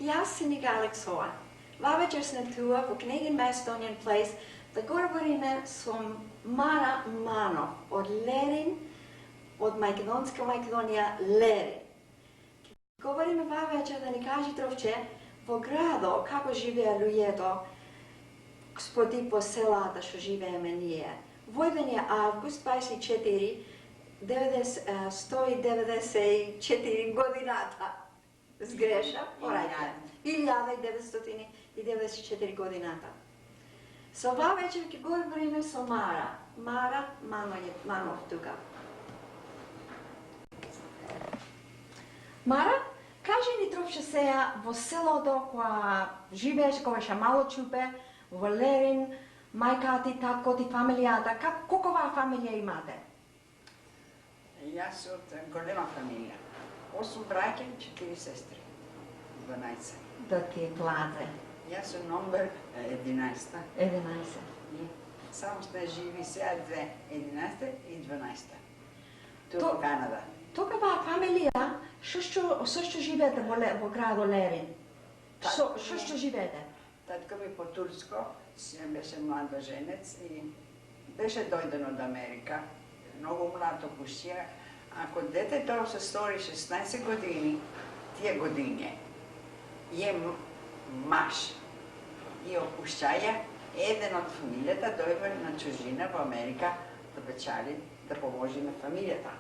Jaz sem Alexova. Večer sem tu v knjigi Macedonian Place, da govorimo s mano od Lerin, od Makedonija Lerin. Govorimo večer, da ne kaže trovče v gradu, kako žive ljudje do gospodi po selata, što žive menije. Vojven je avgust 24, 194 godinata. Zgreša, porajte. 1994 godinata. So ova večer, ki govorimo s Mara, mano tuka. Mara, kaži mi troše seja v selo dokva živeš, ko še malo čupe, v Lerin, majka ti, tatko ti, familijata. Kokova familija imate? Jaz sam golema familija. 8 brake, 4 sestre. 12. Da ti plate. Jaz sam number 11. 11. I samo ste živi sad 11. i 12. Tu u Kanada. Tukava familija, što živete v gradu Lerin? Što živete? Tatko mi po Tursko, беше mladoženec i беше dojden od Amerika. Mnogo mlado pušća. Ako detето se stori 16 godini, tije godine, je maš i opušćaja, jedan od familijata dojva na čužina v Amerika da pečali, da pomoži na familijata.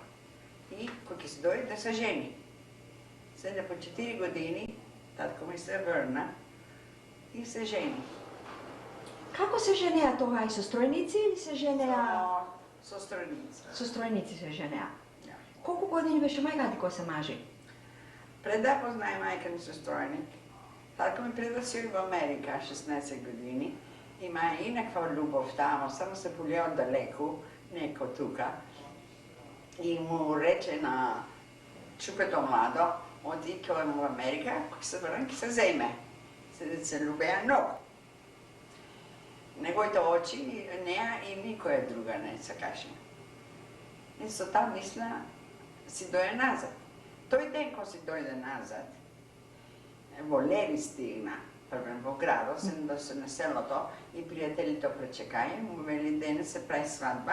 I kako se doje da se ženi. Sada po 4 godini, tatko mi se vrna i se ženi. Kako se ženeja toga? Su strojnici ili se ženeja? Su strojnici. Su strojnici se ženeja. Ja. Koliko godini беше majka ti ko se maži? Preda poznaje majka mi su strojnik. Tako mi predlasio v Amerika 16 godini. Ima inakva ljubov tamo, samo se poljeo daleko, neko tuka. I mu reče na čupeto mlado, odi kao u Amerika, ko se vrn, ki se zajme. Se ljubeja mnogo. Nego to oči, neja i nikoja druga ne se kaže. I so tam misla, si doje nazad. Toj den ko si dojde nazad, voleri stigna, prvem v gradu, sem da se naselo to i prijatelji to prečekajo, mu veli den se pravi svadba.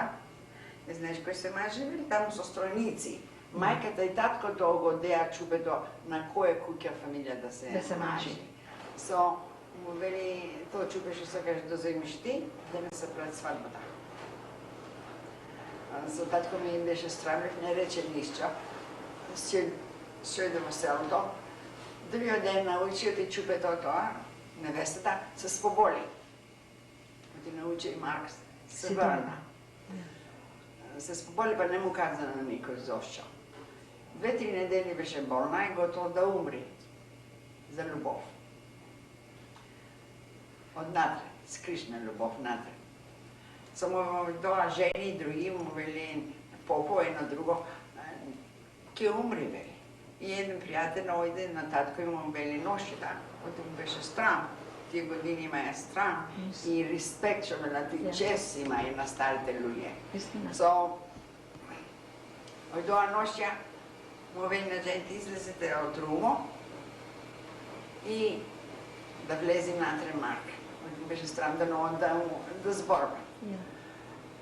Ne znaš koji se ma živeli, tamo su strojnici. Majkata i tatko dolgo deja čubedo na koje kuća familija da se maži. So, mu veli, to čupeš i se kaže, dozajmiš ti, da ne se pravi svadba tako. So, tatko mi im beše stravnik, ne reče nišća. Sjedemo se u to. Drugi den naučio ti čupe to, nevestata se spoboli. Ti nauči Marks se vrna. Se spoboli pa ne mu kaza na nikoj zošća. 2-3 nedelje beše bolna i gotovo da umri za ljubov. Od natre, skrišna ljubov natre. Samo doa ženi drugi mu veli popo, jedno drugo, ki umri veli. I jedan prijatelj ojde na tatko i mu veli noši da, od mu beše stran. Tije godini ima je stran i respekt što me na ti čes ima i na starite ljudje. So, od doa nošća mu veli na ženi izlezite od rumo i da vlezi natre Mark. Od mu beše stran da zborba.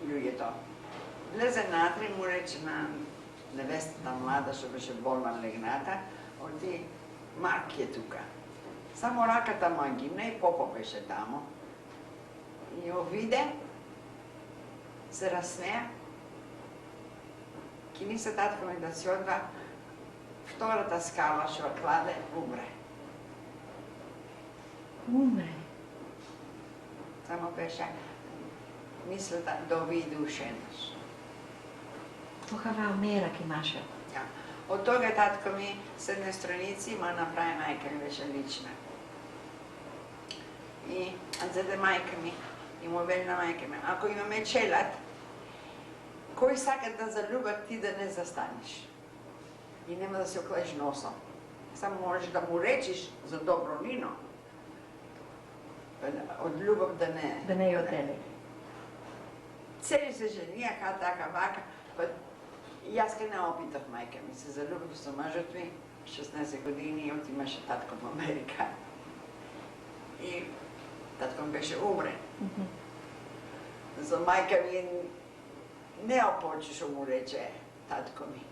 Ljudje to. Vleze natre i mu reče na nevestata mlada što beše bolna legnata, ovdje Mark je tuka. Samo rakata moja gimna i popo beše tamo. I jo vide, se razsmeja, ki mi se tatko mi da si odva vtorata skala što klade, umre. Umre? Samo beše mislita do vi dušenost. Tohava merak imaše. Ja. Od toga tatko mi s jedne stranici ima napravi majka mi veće lična. I zade majka mi, ima veljna majka mi, ako imame čelat, koji sakat da zaljubav ti da ne zastaneš. I nema da se okleš nosom. Samo možeš da mu rečiš za dobro nino. Od ljubav da ne... Da ne odeli. Celi se ženija, kao taka baka, pa И аз ке не опитах майка ми. Се залюбих со мъжът ми, 16 години и отимаше татко в Америка. И татко ми беше умрен. За майка ми не опоче што му рече татко ми.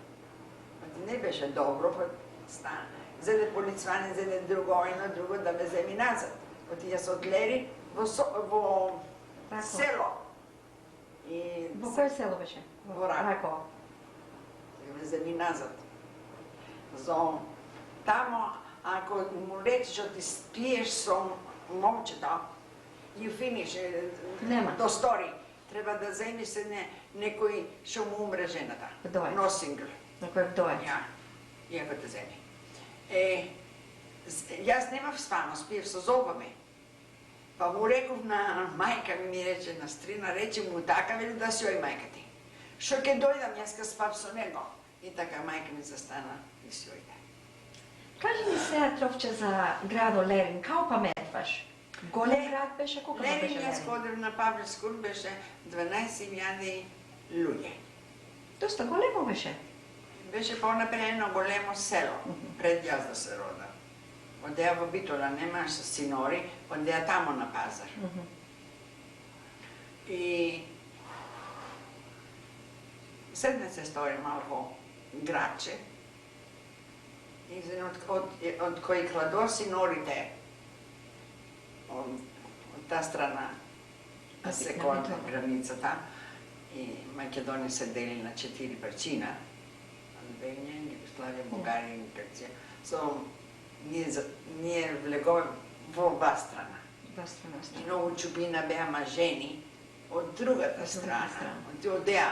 Не беше добро, па стана. Зеде полицване, зеде друго, едно друго да ме земи назад. Отида се отлери во село. И Во кое село беше? Во Раково. Ме земи назад. Зо тамо, ако му речеш што ти спиеш со момчето, you finish, Нема. до стори. Треба да земиш се некој што му умре жената. Вдовец. Но сингл. На кој вдовец? Ja, иако те земи. Јас немав спано, спиев со зобами. Па му реков на мајка ми рече, на стрина, рече му така, вели да си ој мајка ти. Што ќе дојдам, јас ке спав со него. И така мајка ми застана и си ојде. Кажи ми сега тропче за градо Лерин, као паметваш? Голем град беше, колко беше Лерин, јас Лерин? ходев на Павле Скул, беше 12.000 луѓе. Доста големо беше. Беше по-напредено големо село, пред јас да се родам. Одеа во Битола, немаш синори, одеа тамо на пазар. И седне се стори малко градче, од кои кладо синорите од та страна, се код границата, и Македонија се дели на 4 причина. Албанија, Југославија, Бугарија и Грција. So, ние влегове во оба страна. И многу чубина беа мажени од другата страна. Одеа,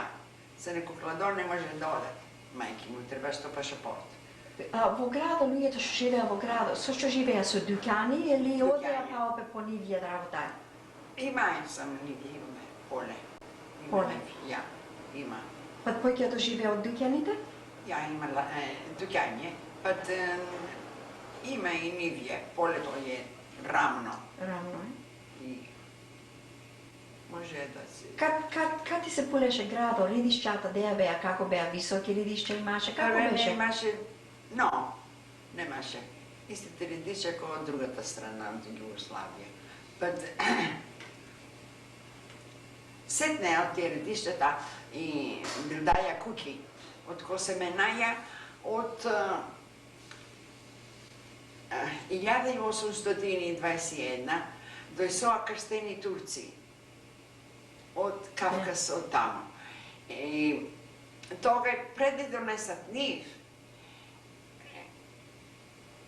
се некој кладор не може да одат. Мајки му треба што пашапорт. Во градо, луѓето што живеа во градо, со што живеа со дукани или одеа Дукани. па опе по нивија да работаат? Има сам ниги, имаме поле. Поле? Ја, има. Па појќето живеа од дуканите? Ја има дукање, пат има и нивје, полето е рамно. Рамно е. И може да се... Кад ти се полеше градо, ридишчата деја беа, како беа, високи ридишча имаше, како Не беше? имаше, но, немаше. Истите ридишча како од другата страна, од Југославија. Пат, сетне од тие ридишчата и даја куќи, од косеменаја, од 1821 дојсоа крстени турци од Кавказ, од тамо. И тога пред да донесат нив,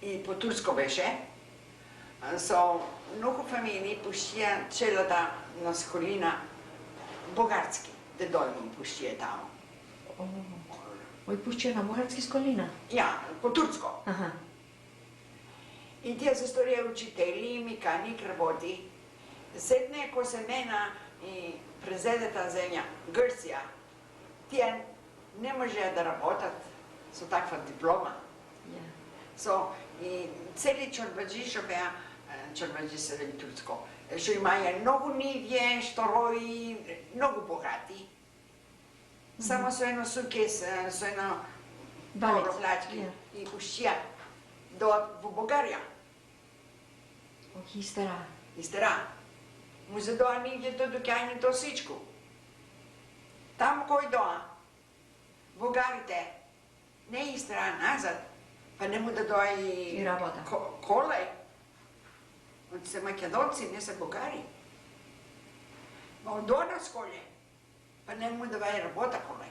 и по турско беше, со многу фамилии пуштија целата на сколина бугарски, да дојдам пуштија тамо. Ој пушче на бугарски сколина? Ја, по турско. Аха. И тие се сторија учители, меканик, работи. Сетне кој се мена и презедета земја, Грција, тие не можеа да работат со таква диплома. So, и цели чорбаджи што беа, чорбаджи се вели турско, што имаја многу нивје, шторои, многу богати. Само со едно сукес, со едно добро плачки и пуштија во Бугарија. Од Истера. Истера. Му се доа нивјето, дукањето, сичку. Таму кој доа, бугарите, не Истера, назад, па не му да доа и работа. Коле. Од се македонци, не се бугари. Ма од доа сколе, па не му да бај работа коле.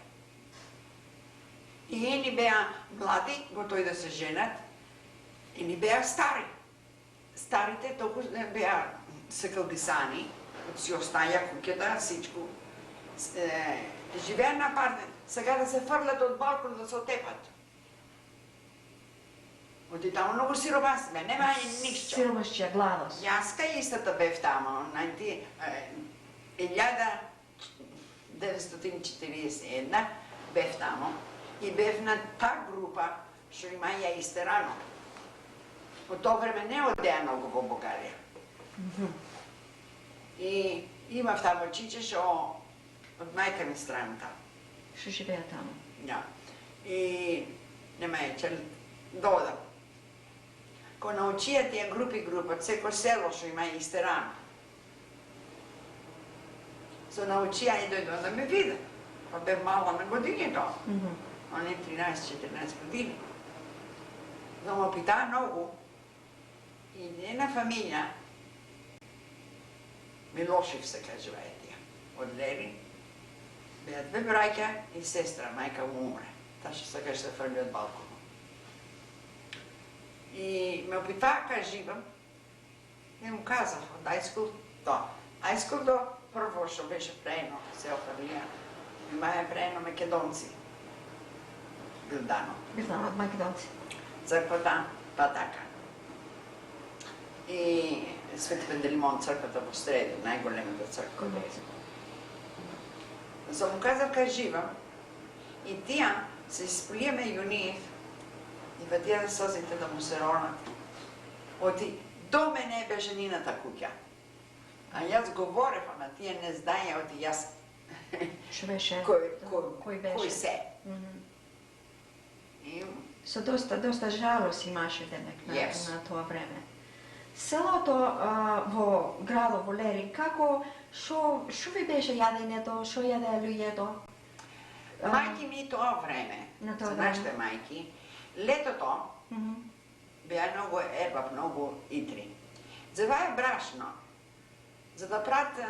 И ени беа млади, готови да се женат, ени беа стари. Старите толку беа секалдисани, си остаја куќата, сичку. Живеа на апартмент, сега да се фрлат од балкон да се отепат. Оти таму многу сиромаси бе, нема ништо. Сиромашчија, гладост. Јас кај истата бев таму, 1941 бев таму и бев на та група што имаја Истерано. По тоа време не одеа многу во Бугарија. И имав таму чиче што од мајка ми страната. Што живеа таму? Ја. И нема че додам. Ко научија тие групи, секој село што има истеран. Со научија и дојдо да ме видат. Па бе мала на години тоа. Они 13-14 години. Да ме питаа многу. И една фамилија, Милошев се кажува тие, од Лерин, беа две браќа и сестра, мајка му умре. Таа што сакаш да фрли од балконот. И ме опитаа кај живам, и му казах од Ајскул до. Ајскул до прво што беше преено, се офрлија, имаја преено македонци. Билдано. Билдано од македонци. Црквата Патака. И Свети Пантелеймон, црквата во среду, најголемата црква. За му казав кај живам, и тија се исплија меѓу нив, и вадија созите да му се ронат. Оти, до мене беше нината куќа. А јас говорев, ама тие не знаеја, оти јас... Што беше? Кој беше? Кој се. Со доста жалост имаше демек на тоа време. Селото во градот во Лерин, како, што ви беше јадењето, што јадеа луѓето? Мајки ми тоа време, за нашите мајки, летото беа многу ерба, многу итри. Зеваја брашно, за да прават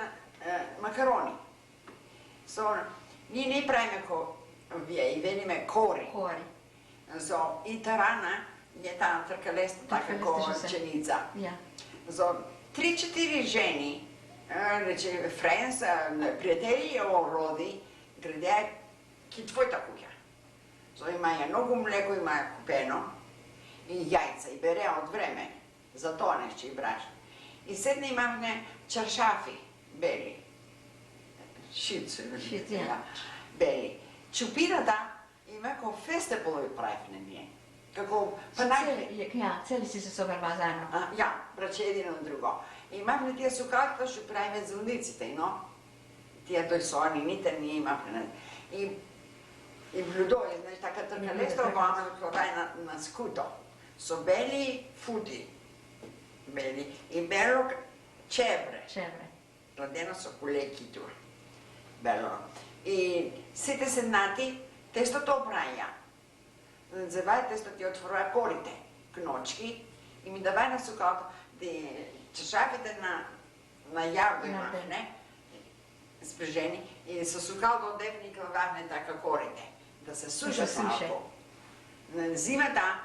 макарони. Ние не правиме вие и велиме кори. So, и тарана je ta trkalesta така како пченица. За 3-4 жени, рече френс, пријатели роди, градеа ки твојата куќа. So, имаја многу млеко, имаја купено и јајца, и береа од време, за тоа нешто и брашно. И седне имавме чаршафи, бели. Шицу, бели. Чупината има како фестеполови правевме ние. Како цели си се собрава заедно. Ја, браче едно друго. Имавме тие сукалката што правиме зелниците, но тие дојсонините ние имавме. И блудови, знаеш, така тркалеста огромна кладај на скуто. Со бели фути. Бели. И бело чебре. Кладено со кулеки тур. Бело. И сите седнати тестото опраја. Зеваја тестото ти отворува корите, кночки, и ми давај на сукалото, чашафите на јавдо имавне, спрежени, и со сукалото одевни клававне така корите, да се сушат малко. Зимата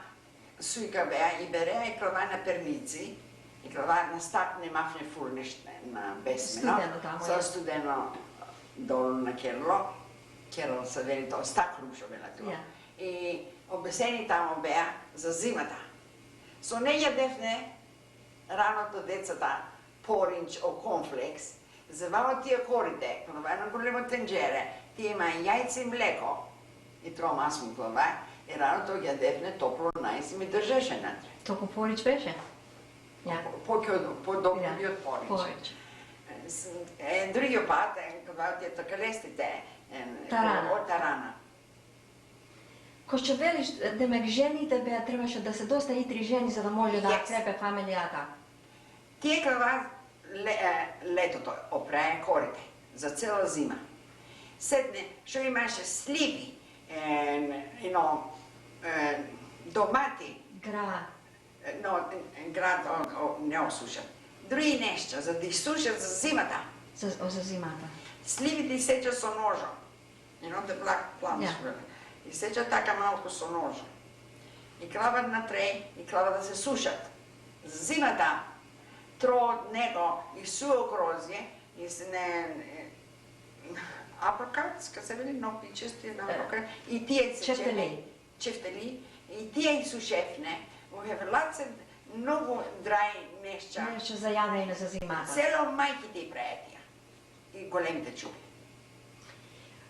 сујка беа и береа и клава на перници, и клава на стак немавне фурнишне на бесмено, со студено долу на керло, Керол се вели тоа, стак рушо бела тоа. И обесени тамо беа за зимата. Со не јадевне раното децата поринч о конфлекс, завамо тие корите, това едно големо тенџере, тие има јајце и млеко, и трома аз му глава, и раното јадевне топло најси ми држеше натре. Толку порич беше? По-добро би од порич. Другиот пат, кога тие такалестите, Тарана. Ко што велиш, демек жените беа требаше да се доста итри жени за да може да крепе фамилијата. Тие кога летото опраја корите за цела зима. Седне, што имаше сливи, домати. Град не осушат. Други нешта, за да изсушат за зимата. За зимата. Сливите сеча со ножа. The black plums. И сеча така малку со ножа. И клават на треј, и клават да се сушат. Зимата, тро од него и суо грозје, и се не... Апракат, ска се вели много пичести, и тие се чефтели, и тие и сушефне. Во Хеверлаце многу драј нешча. Нешча за јадење за зимата. Цело мајките и преетија. И големите чуби.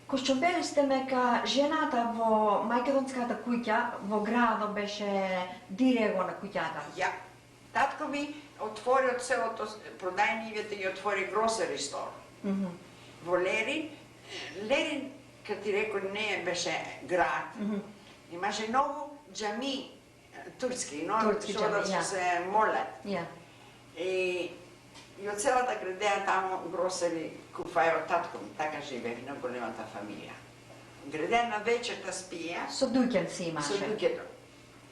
Ко што велиште мека жената во македонската куќа, во градот беше дирего на куќата. Ја. Татко ми отвори од селото продајнивите и отвори гросери стор. Во Лерин, Лерин, кај ти реко, не беше град. Имаше много джами, турски, но Турски што да джами, се молат. Ja. И од целата градеја таму гросели куфај од татко ми, така живеев на големата фамилија. Градеја на вечерта спија, Со дуќан си со имаше. дуќето.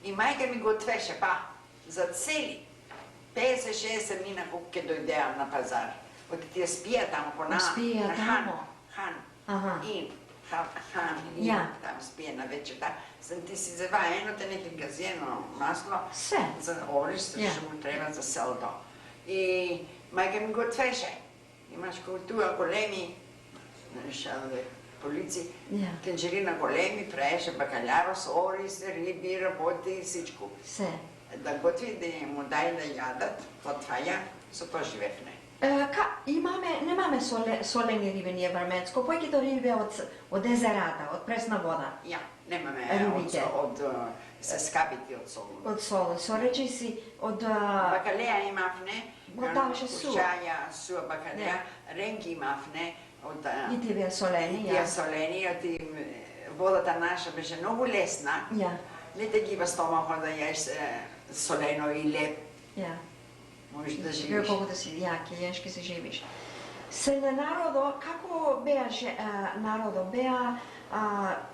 И мајка ми готвеше, па, за цели 50-60 мина колку ќе дојдеа на пазар. Од тие спија таму по Спија на таму. Хан. Аха. И Хан, Ja. там спија на вечерта. Сам ти си зева еното неке газиено масло, Се. за орис, Ja. што му треба за селото. И мајка ми готвеше. Имаш култура големи, шанове полици, Ja. тенџерина големи, праеше бакаљаро со орис, риби, работи, всичко. Се. Да готви, да му дај да јадат, потваја, со тоа живевне. Немаме солени риби ние во Арменско, повеќето риби од езерата, од пресна вода, Ја, немаме Рибите. од се скабити од солун. од солон. Со речи си од Бакалеја имавне, Даваше суа. кушаја, суа бакалеја, ренки имавне, од и тие беа солени, тие ја. солени, од водата наша беше многу лесна. Ја, Не те гиба стомахот да јаеш солено и леп, ја. можеш да Вие живиш. колку да си јаки, јешки се живиш. Се народо, како беа народо? Беа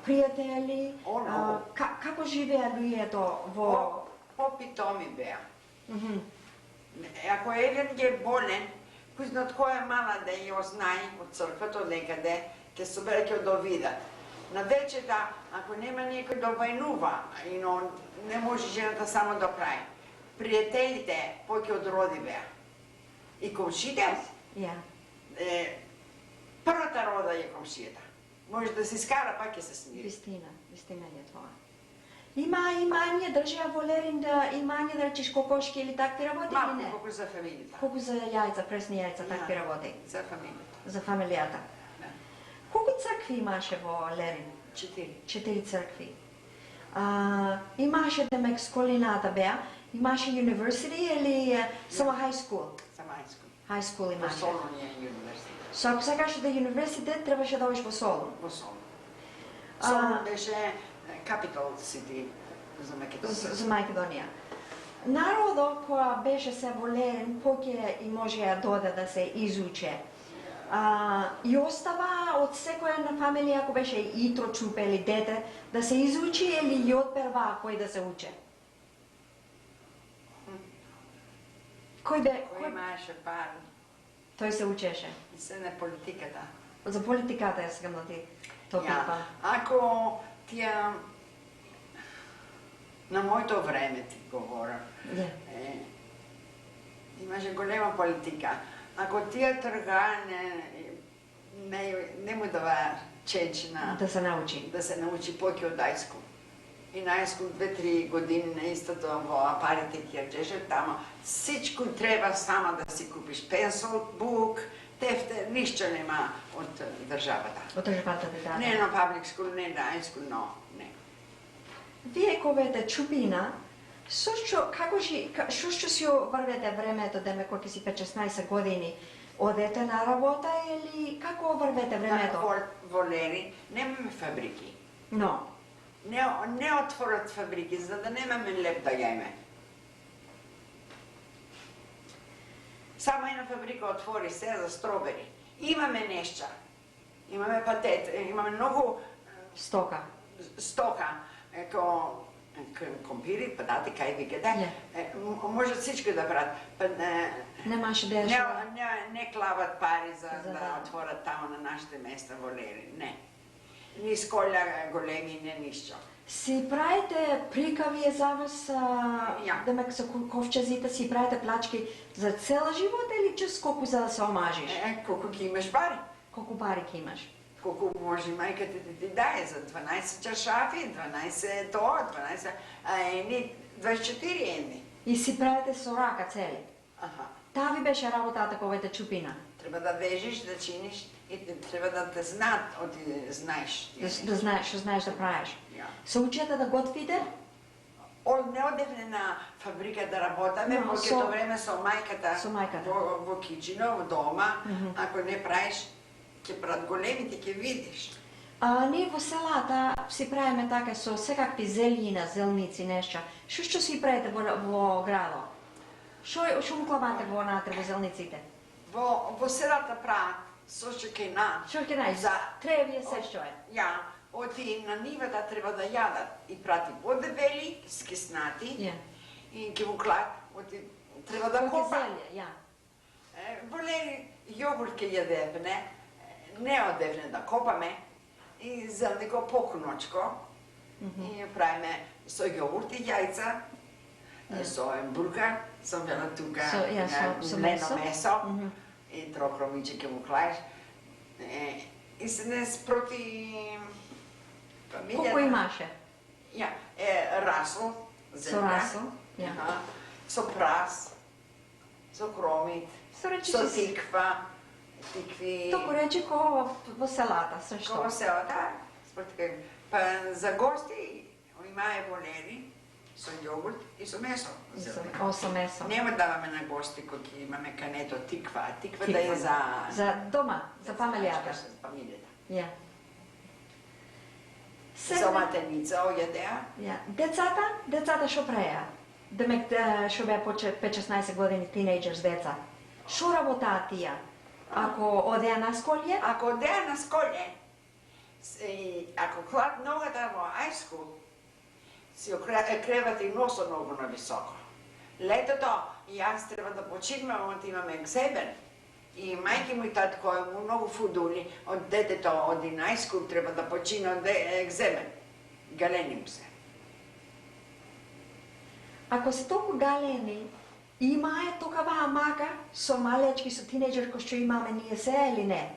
пријатели? Оно. Како живеа луѓето во... Попитоми беа. Мгм. Ако еден ќе е болен, кој која е мала да ја знае од црквата некаде, ќе собере ќе довидат. На вечерта, ако нема некој да војнува, не може жената само да прави. Пријателите повеќе од роди беа. И комшите, Ја. првата рода е комшијата. Може да се скара, пак ќе се смири. Вистина е тоа. Има имање, држеа во Лерин да имање да речеш кокошки или такви работи или Малку не? колку за фамилијата. Колку за јајца, пресни јајца, такви Да, работи? За фамилијата. За фамилијата. Да. Колку цркви имаше во Лерин? 4. 4 цркви. Имаше демек школината беа, имаше university или само high school? Само хајскул. High school Во имаше. Солун е универзитет. So ако сакаш да универзитет, требаше да одиш во Солун. Во Солун. Солун беше capital city за Македонија. За Македонија. Народо која беше се во Лерин, поќе и можеа дода да се изуче. И остава од секоја на фамилија, ако беше итро, чупе или дете, да се изучи или и одперва кој да се уче? Кој имаше пари, Тој се учеше. и се на политиката. За политиката е сега да ти то питам. Ако тија на моето време ти говорам, Ја. имаше голема политика. Ако тија трга не му дава чечна Да се научи. да се научи повеќе од ајскул. И на ајскул 2-3 години на истото во парите ќе речеше тамо. Всичко треба сама да си купиш пенсол, бук, тефтер, ништо нема од државата. Од државата да даде. Не на паблик скул, не на ајскул, но не. Вие ковете чупина, што си врвете времето, деме кој си 5-16 години, одете на работа или како врвете времето? Во Лерин немаме фабрики. Но, Не отворат фабрики, за да немаме леп да јајме. Само една фабрика отвори се за стробери. Имаме нешта. Имаме патет, имаме многу стока. стока, компири, патати, кај ви каде. Можат всичко да прават. Немаше да Не клават пари за За да да. отворат тамо на нашите места во Лерин. Не. Ни скоља големи, не ништо. Си правите прикави за вас, Ја. демек со ковчезите си правите плачки за цела живот или чест колку за да се омажиш? Колку ќе имаш пари. Колку пари ќе имаш? Колку може мајката ти даде за 12 чашафи, 12 тоа, 12, а едни 24 едни. И си правите со рака цели? Аха. Таа ви беше работата ковете чупина? Треба да вежиш, да чиниш и треба да те знаат, знаеш. Да знаеш, што знаеш да правиш? Ја. Се учете да готвите? Не одевме на фабрика да работаме, Но, повеќето време со мајката, Со мајката. во кичино, во дома. Мгм. Ако не правиш, ќе прават големите, ќе видиш. Ние во селата си правиме така со секакви зелјина, зелници, нешта. Што си правите во градо? Што укладате во натре во зелниците? Во селата прават со шекина. Што ќе најде? Треви се што е. Ја, оти на нивата треба да јадат и прати подебели, скиснати. И ќе го клад, оти треба да копа. Зелје, ја. Волели јогурт ќе јадевне, не одевне да копаме. И зелнико покночко. И правиме со јогурт и јајца, со бургар, со вела тука, млено месо, и трохромиче ќе му клаеш. И се не спроти фамилија. Колко имаше? Ја, расо, Со расо, ја. Со прас, со хромит, со тиква, тикви. Току речи ко во селата, се што? Ко во селата, па за гости имае волери со јогурт и со месо. Со месо. Нема даваме на гости кои ќе имаме кането тиква, тиква да е за дома, за фамилијата. За фамилијата. Ја. За матеница ојадеа. Ја. Децата што правеа? Демек што беа по 5-16 години тинејџерс деца. Што работаа тие? Ако одеа на сколје? Ако одеа на сколје, ако клад ногата во ајску, си креват и носо многу на високо. Летото јас треба да починувам, од имам екземен. И мајки му и татко му многу фудули, од детето оди на ајску треба да почина од екземен. Галени му се. Ако се толку галени, имае токава мака со малечки, со тинејџер кој што имаме ние се или не?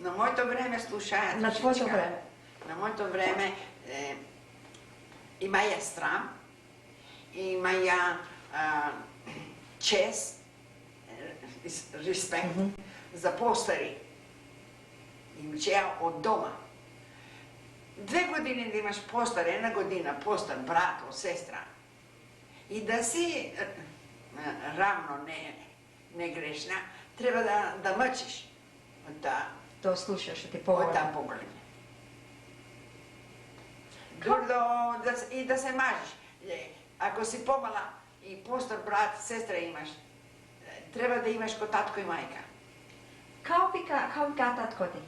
На моето време слушаат. На твоето време? На моето време имаја страм, имаја чест, респект за постари. Им учеа од дома. 2 години да имаш постар, 1 година постар брат, сестра. И да си равно, не грешна, треба да мъчиш од да слушаш, ти поголем. Од таа поголем. И да се мажиш. Ако си помала и постар брат, сестра имаш, треба да имаш ко татко и мајка. Као вика татко ти?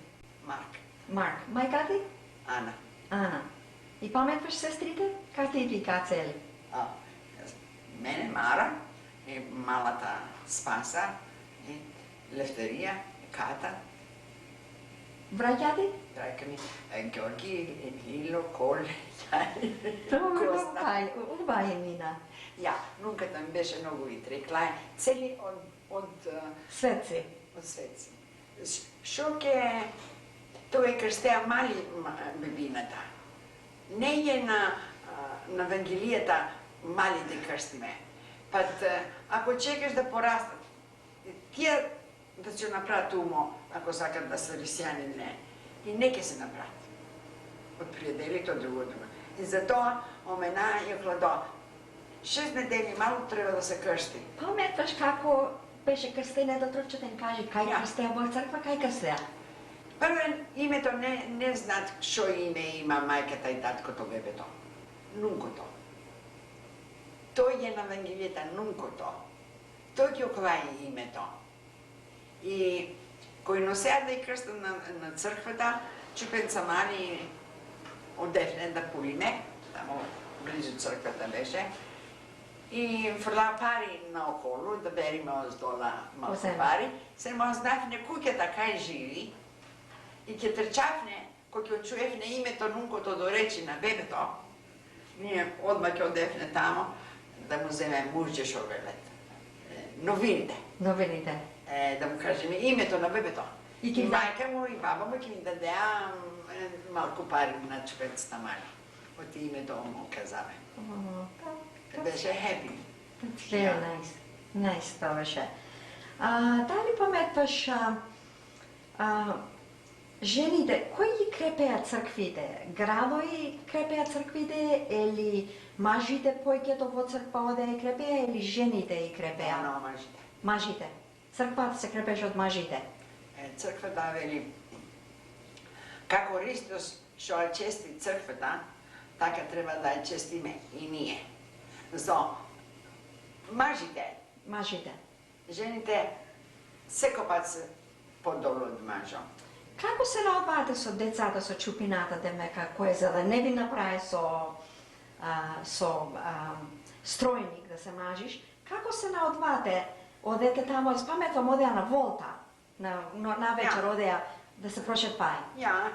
Марк. Мајка ти? Ана. И паметваш сестрите? Как ти вика цели? Мене Мара, и малата Спаса, и Лефтерија, Ката. Браќа ти? Браќа ми, Ѓорги, Лило, Коле, Убави имена. Ја, нунката ми беше многу и треклај, цели од светци. Од светци. Шо ке тој крстеа мали бебината. Не е на Евангелијата малите крстиме. Пат, ако чекаш да порастат, тие да се направат умо, ако сакат да се рисјани, не. И не ке се направат. Од пријаделите, од друго. И затоа, омена и окладо, 6 недели малку треба да се крсти. Паметваш како беше крстене да трчатен каже, кај крстеа во црква, кај крстеа? Првен, името не знаат шо име има мајката и таткото бебето. Нункото. Тој е на Евангелијата нункото. Тој ќе оклаи името. И кој носеа да и крстат на црквата, чупенца мали одефне да полине, тамо близу црквата беше, и фрлаа пари наоколу, да бериме оздола малку пари, се му знафне куќата кај живи, и ќе трчавне, кој ќе очуевне името нункото до речи на бебето, ние одма ќе одефне тамо, да му земе мужје шо велет. Новините. Да му кажеме името на бебето. И мајка му и баба му ќе ми дадеа малку пари на чупецата мали. Од името му казаве. Беше хепи. Very nice. Nice тоа беше. Дали паметваш жените, кои ги крепеа црквите? Градои крепеа црквите или мажите појќето во црква оде и крепеа или жените и крепеа? No, мажите. Мажите. Црквата се крепеше од мажите. Црквата вели како Христос што ја чести црквата, така треба да ја честиме и ние. За мажите, Мажите. жените секој пат се подолу од мажот. Како се наодваате со децата со чупината, демека, кој за да не ви направи со стројник да се мажиш, како се наодваате? Одете тамо, спаметвам, одеа на волта, на вечер одеа да се прошетпај. Ја,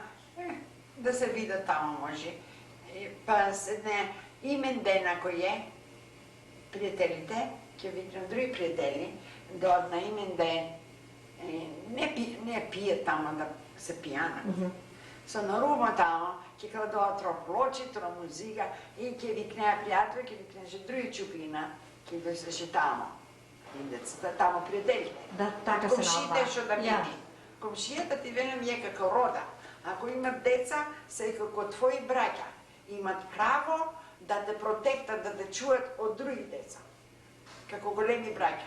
да се видат тамо може. Па седне имен ден ако е, пријателите, ќе викнам други пријатели, да од на имен ден не пие тамо да се пијана. Со нарума тамо, ќе као да троплочи, музика и ќе викнеа пријатели, ќе викнеше други чупина, ќе дојсеше тамо. И децата тамо пријателите. Да, така се Комшите наодваате. што да види. Комшијата ти велам е како рода. Ако имат деца, се како твои браќа. Имат право да те протектат, да те чуат од други деца. Како големи браќа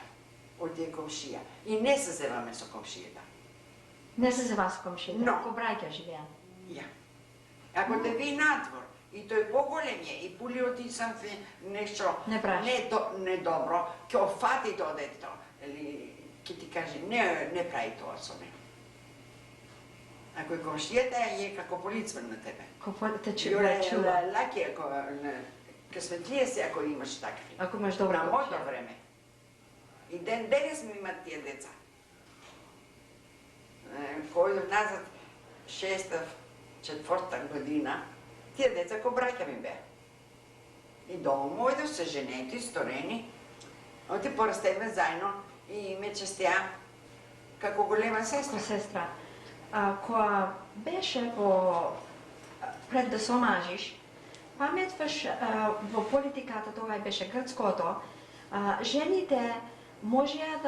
од тие комшија. И не се зеваме со комшијата. Не се за вас комшите, Но. како браќа живеат. Ја. Ако те ви надвор и тој поголем е и пулиот и самфи нешто Не прави. недобро, ќе офати тоа дето. Или ќе ти каже не прави тоа со него. Ако е комшијата е како полицмен на тебе. Како те Јуре, чува. лаки ако късметлие се ако имаш такви. Ако имаш добра На комшија. моето време. И денес ми имат тие деца. Кој назад 6-та, 4-та година, тие деца ко браќа ми беа. И дома мојде се женети, сторени, оти порастеме заедно и ме честеа како голема сестра. Ко сестра. Која беше пред да се омажиш, паметваш во политиката, тогаш беше грцкото, жените можеа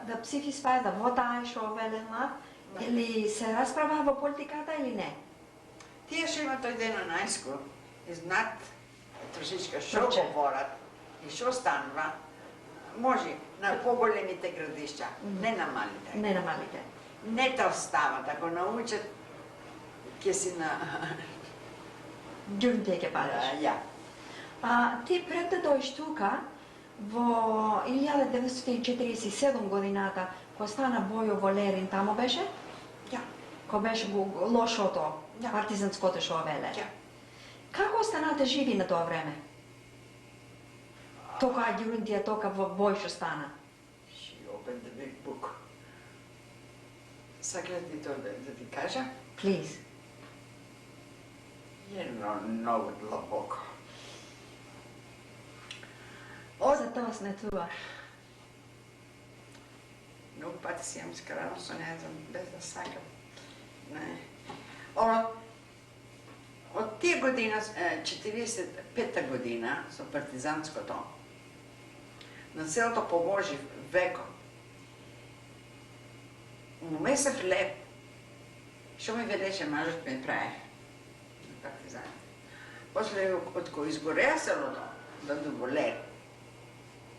да психи спаја, да вотаја што велела, или се расправа во политиката или не? Тие што имат тој ден на најско, и знаат трошичка што Проче. говорат и што станува, може на поголемите градишќа, не на малите. Не на малите. Не те остават, ако научат, ќе си на... Ѓурните ќе падаш. Ја. Ти пред да дојш тука, во 1947 годината, кој стана Бојо Волерин, тамо беше? Ја. Кој беше лошото, Да. партизанското што веле. Ја. Како останате живи на тоа време? Тока ѓуринтија, тока во бој што стана. She opened the big book. Сакаш ти тоа да ти кажа? Please. Едно многу длабоко. За тоа снетува. Многу пати си имам скарано со неја без да сакам. Не. Од тие година, 45-та година, со партизанското, на селото Побожив веко, му месев леп, што ми велеше мажот ми прави на партизани. После, од кој изгореа селото, да Волер,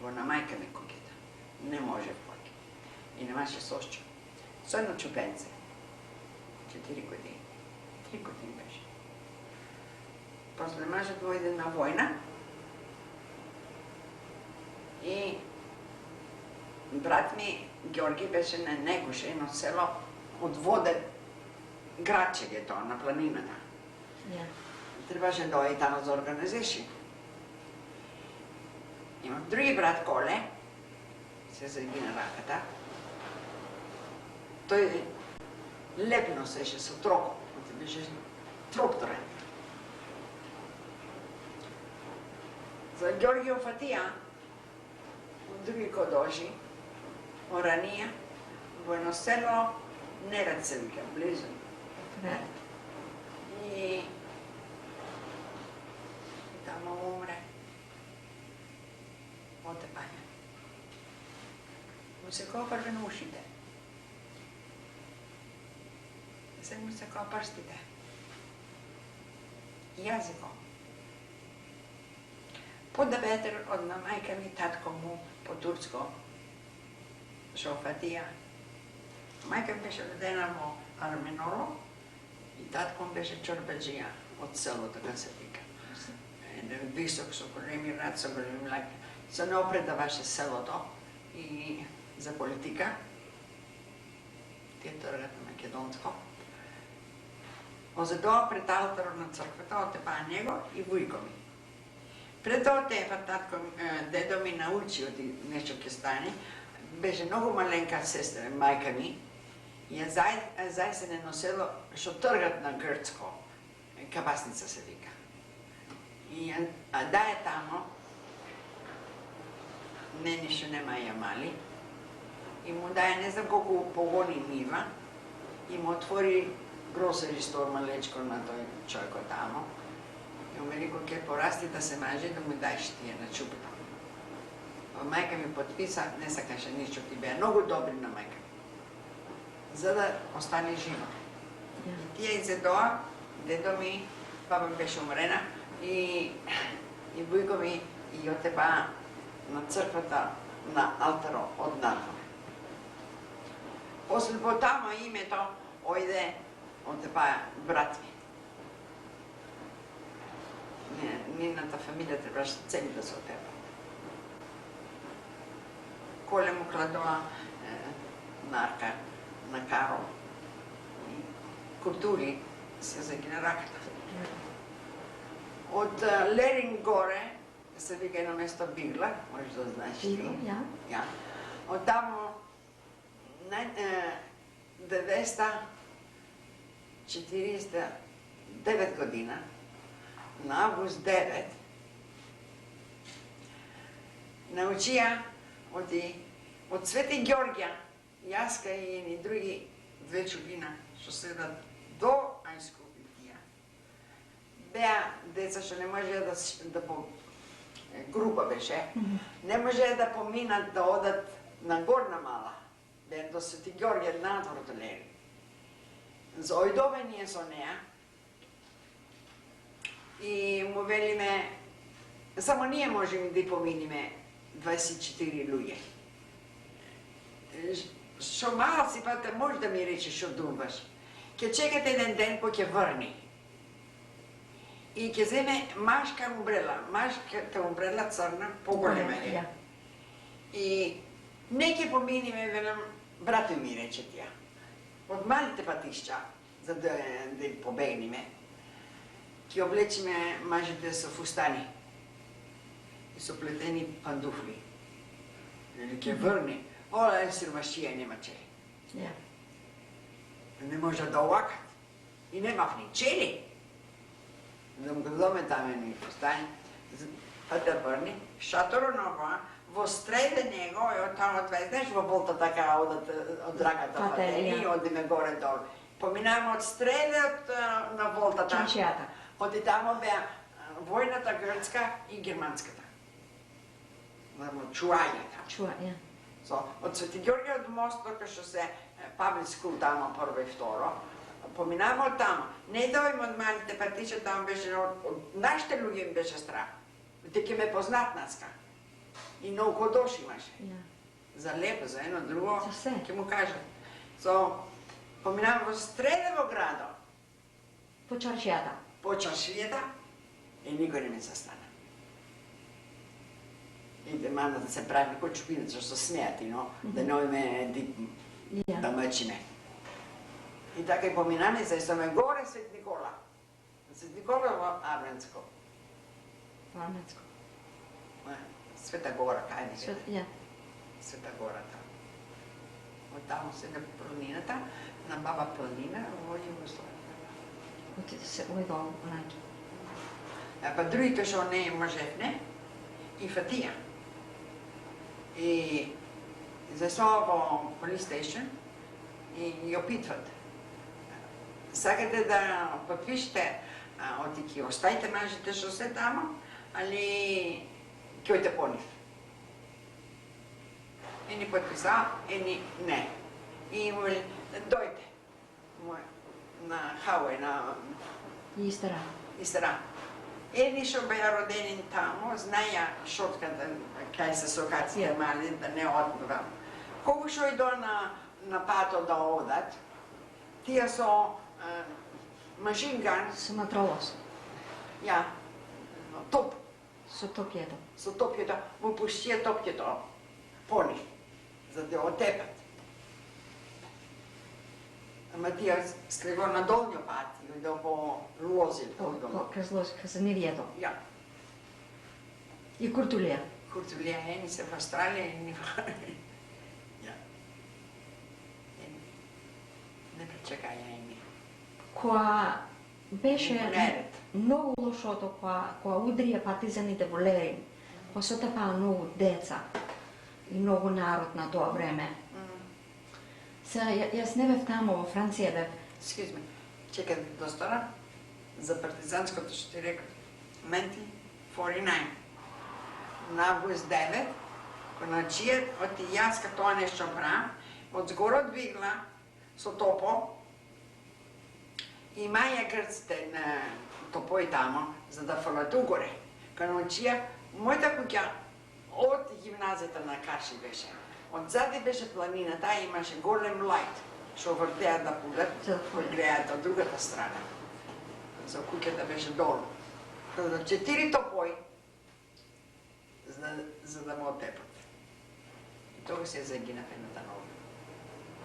во на мајка ми куќата, не може повеќе. И немаше сошчо. Со едно чупенце. 4 години. 3 години беше. После мажот му иде на војна и брат ми Ѓорги беше на Негуше, едно село од Воден, градче е тоа, на планината. Ја. Требаше да оди тамо за организеши. Имам други брат Коле, се загина раката. Тој лепно сеше со трокот, тој беше трокторен. За Ѓоргио Фатија, други кодожи, Оранија, во едно село Нерад се вика, близо. Не. И тамо умре. Отепање. Му се копар на ушите. Се му се копар прстите. Јазиком. Под ветер од на мајка ми, татко му, по турско, шо Фатија. Мајка ми беше родена во Арменоло И татком беше чорбаджија од селото, како се вика. Еден висок со големи рад, со големи лаки. Се не опредаваше селото и за политика. Тие тргат на македонско. Озедоа пред алтарот на црквата отепаа него и вујко ми. Пред тоа отепа татко, дедо ми научи од нешто ќе стане. Беше многу маленка сестра, мајка ми. И ја зајсе не носело што тргат на грцко. Кабасница се вика. И да е тамо, не ништо нема ја мали. И му даje не знам колку погони нива. И му отвори grocery store малечко на тој човекот тамо. И му вели кога ќе порасти да се маже, да му даеш тие на чупата. Мајка ми подписа, не сакаше ништо, ти беа многу добри на мајка ми. За да остане жива. И тие изедоа, дедо ми, баба ми беше умрена и вујко ми и отепа на црквата на алтаро од надвор. После потама името ојде отепа брат ми. Нивната фамилија требаше цели да се отепа. Коле му кладоа нарка на Каро и култури се загина раката. Од Лерин горе се вика едно место Бигла, можеш да знаеш ти. Ja. Од тамо 949 година, на август 9, научија од Свети Ѓорѓа, Јаска и едни други две чубина, што седат до Ајско Битија. Беа деца што не можеа група беше, не можеа да поминат да одат на Горна Мала. Беа до Свети Ѓорѓа надвор од Лери. Заојдовени е со неа и му велиме, само ние можеме да поминиме 24 луѓе. Шо мала си пата може да ми рече шо думбаш. Ке чекате еден ден по ќе врни. И ќе земе машка умбрела. Машката умбрела црна, поголема е. И не ќе поминиме, велам, брате ми рече тја. Од малите патишча, за да побегниме, ќе облечиме мажите со фустани и со плетени пандуфли. Или ќе врни. Ола е сирмашија нема чели. Не може да овакат. И немав ни чели. Да му го доме таме ни фустани, па да врни. Шаторо на ова, во среде него, и од тамо това, знаеш, во волта така одат од раката фатели и одиме горе-долу. Поминаваме од средот на волтата. Чанчијата. Оди тамо беа војната грцка и германската. Чувањата. Чување. Од Свети Ѓорѓе од мостот, кај што се Павлик скул тамо прво и второ, поминаваме од тамо. Не дојме од малите партича, тамо беше од нашите луѓе им беше страх. Те ќе ме познат наска. И многу кодош имаше. За лепо, за едно друго, ќе му кажат. Поминаваме во среде во градо. По чаршијата. По чаршијата и никој не ме застана. И мама да се прави кој чупиница што смејати, но да не ојме да мъчиме. И така и поминаме се, сме горе Свет Никола. Свет Никола во Арменско. Арменско. Света Гора, кај Ја. Света Гора таму. Од таму се на планината, на Баба планина во Југославија. Отиде се ојдол раки. Па другите што не можевне, и Фатија. И зашла во police station и ја опитват. Сакате да подпишете, оти ќе остајте мажите што се тамо, али ќе ојте по нив. Ени подписа, ени не. И му вели, дојте на Хауај, на Истера. Едни што беа родени тамо, знаја шотката кај се сокаците мали, да не одбивам. Кога што идо на пато да одат, тие со machine gun, Со матролос. ja, топ, Со топјето. со топјето, му пуштија топјето пони, за да отепат. Ама тие скрего на долниот пат и да по лози. Каз нивието. Ja, И куртулија. Куртулија ени се в Австралија и ни Ja. Не пречекаја ени. Која беше Неред. многу лошото која удрија партизаните во Лерин, која се отепаа многу деца и многу народ на тоа време. Сега, јас не бев тамо во Франција, бев. Excuse me, чекай да достора за партизанското што ти реков. Менти 49. На август 9, кога чијат оти јас като тоа нешто правам, од згорот бигла со топо и маја грците на топо и тамо, за да фалат угоре. Кога чија, мојта куќа од гимназијата на Каши беше. Одзади беше планината, имаше голем лајт, што вртеа да пудат, греат од другата страна. За куќата беше долу. Така 4 топои, за да му отепат. И тога се загина пената нога.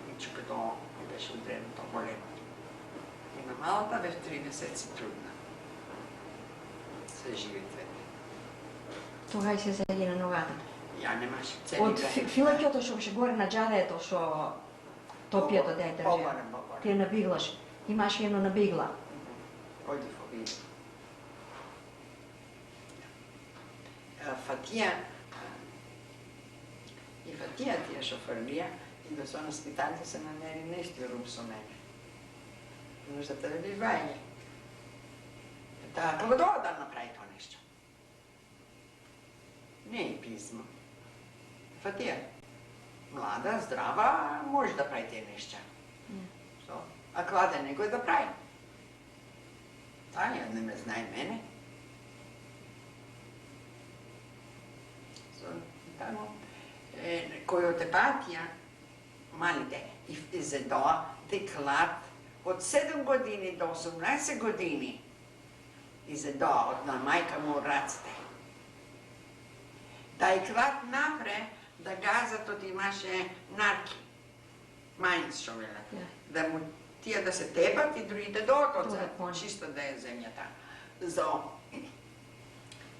И чупето ми беше удренато големо. И на малата бев 3 месеци трудна. Се живи двете. Тога и се загина ногата. Ја немаше цели Од филаќето што беше горе на џадето, што топјето да ја држи. Ти ја набиглаш. Имаш едно набигла. Оди во видео. Фатија и Фатија тие шоферлија и да се на спиталите се намери нешто рум со мене. Нужда да ви вајање. Како да направи тоа нешто? Не е писмо. Фатија, млада, здрава, може да прави тие нешта. А Кладе некој да прави. Таја не ме знае мене. Тамо, кој отепатија, малите, и зедоа, те Клад, од 7 години до 18 години, и зедоа од на мајка му раците. Да и Клад напре, да газатот имаше нарки. Мајнц што велат. Да му тие да се тепат и другите да отоцат, чисто да е земјата.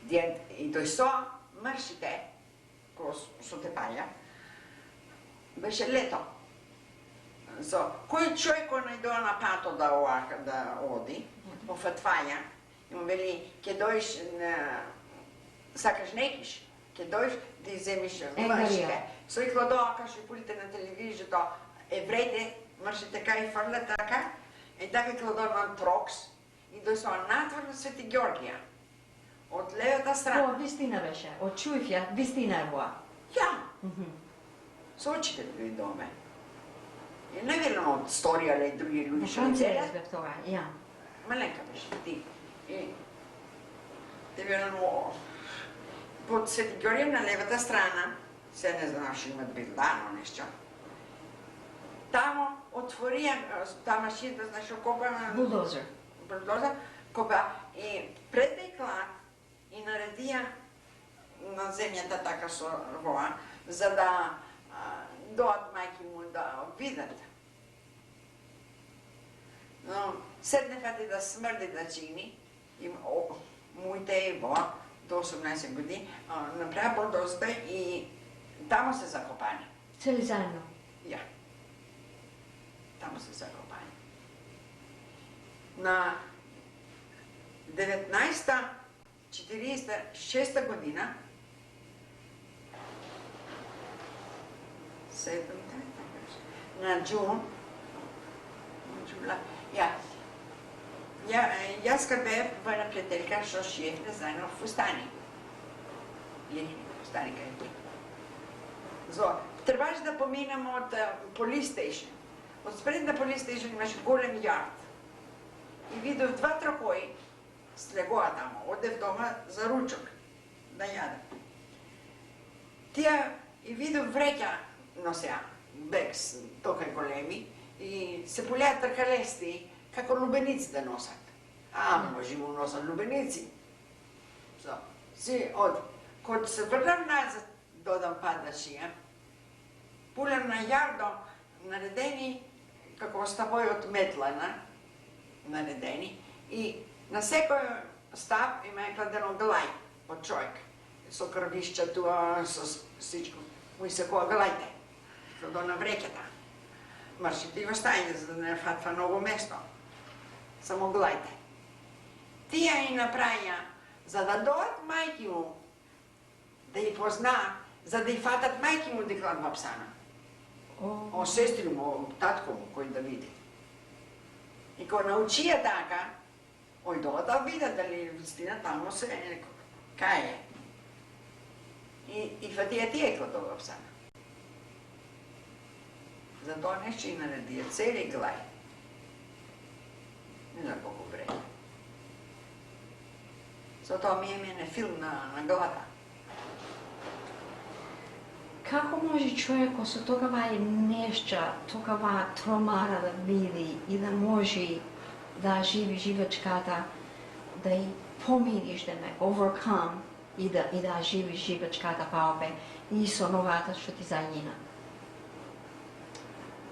И тој со мршите, со тепања, беше лето. Кој човек кој најдоа на пато да оди, офатвања, и му вели, ке доиш, сакаш некиш, ке доиш да иземиш мршите. Со и кладоа, кашо и пулите на телевизијето, евреите мршите кај фрле така, и така кладоа на трокс, и дој со натвор на Свети Ѓоргија. Од левата страна. Тоа вистина беше. Од чуив ја, вистина е воа. Ја. Со очите дојде до мене. И не верно од сторија или други луѓе. На Франција разбев тоа, ја. Маленка беше ти. И те верно под Свети Ѓорѓе на левата страна, се не знаш имат билдано нешто. Тамо отворија та машина, знаеш копа на Булдозер. Булдозер, копа и предекла и наредија на земјата така со воа, за да доат мајки му да видат. Но седнеха да смрди да чини, и моите е воа, до 18 години, направи булдозата и тамо се закопани. Цели заедно? Ја. Тамо се закопани. На 1946 година, 7-та, на Джун, јас кад бев војна пријателка што шиевме заедно фустани. Летни фустани кај ти. Требаше да поминам од Police Station. Од спред на Police Station имаше голем јард. И видов 2 трокои слегоа тамо. Одев дома за ручок да јадам. Тие и видов вреќа носеа, бекс, тока големи, и се полеа тркалести како лубеници да носат. Може му носат лубеници. Кога се врнам назад, додам падашија, пулем на јардо, наредени, како ставој од метлана, наредени, и на секој стап има кладено глај од човек, со крвишча туа, со всичко, му и секоја глајте, за да наврекета. Маршите и остајте, за да не фатва ново место. Само глајте. Тија и направија, за да дојат мајки му, да ја познаат, за да ја фатат мајки му да кладва псана. Сестри му, татко му, кој да види. И кога научија така, дојдоа да видат дали вистина тамо се кај е. И фатија тие кладова псана. Затоа нешто и наредија цели глај. Не знам колко време. Затоа ми е мене филм на глава. Како може човеко со тогава нешта, тогава тромара да види и да може да живи живечката, да и помириш да ме overcome и да живи живечката паопе и со новата што ти загина?